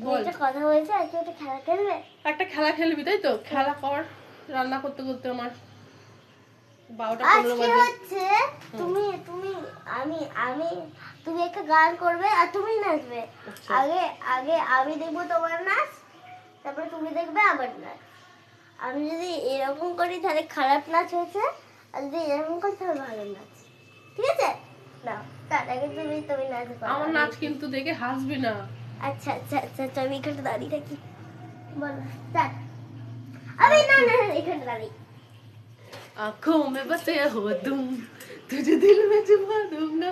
বল। একটা কথা বলছি, আজকে একটা খেলা খেলবে? একটা খেলা খেলবি তাই তো? খেলা কর। রান্না করতে করতে আমার 12টা 15 আজকে বাজে। হচ্ছে তুমি তুমি আমি আমি তুমি একটা গান করবে আর তুমি নাচবে। আচ্ছা। আগে আগে আমি দেখবো তোমার নাচ, তারপরে তুমি দেখবে আমার নাচ। আমি যদি এরকম করি তাহলে খারাপ নাচ হয়েছে, আর যদি এরকম করি তাহলে ভালো নাচ। ঠিক আছে? না, তার আগে তুমি তুমি নাচ করো। আমার নাচ কিন্তু দেখে হাসবি না। আচ্ছা আচ্ছা আচ্ছা আচ্ছা, আমি এখানে দাঁড়িয়ে থাকি। বলো স্টার্ট। আমি না না না, এখানে দাঁড়িয়ে। आंखों में बसे हो तुम, तुझे दिल में छुपा दूंगा।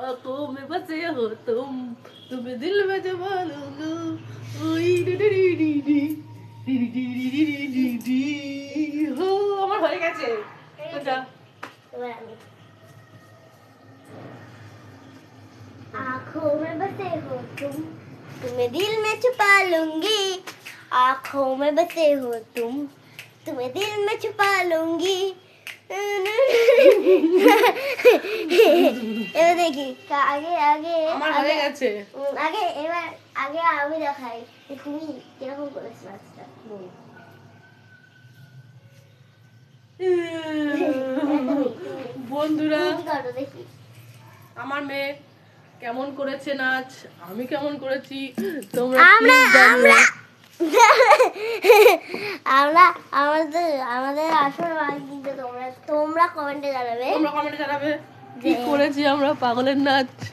आंखों में बसे हो तुम, तुम्हें दिल में छुपा दूंगा। ओई D D D D D D D D D D D हो আমার হয়ে গেছে। আচ্ছা এবার আমি। आँखों में बसे हो तुम, तुम्हें दिल में छुपा लूंगी। आँखों में बसे हो तुम, तुम्हें दिल में छुपा लूंगी। এবার দেখি আগে আগে আমার হয়ে গেছে। আগে এবার আগে আমি দেখাই যে তুমি কিরকম করেছো নাচটা। বন্ধুরা, তুমি করো দেখি। আমার মেয়ে কেমন করেছে নাচ, আমি কেমন করেছি তোমরা আমরা please জানিও। আমরা আমাদের আমাদের আসল নাচ কিন্তু তোমরা তোমরা কমেন্টে জানাবে তোমরা কমেন্টে জানাবে কি যে- করেছি আমরা পাগলের নাচ।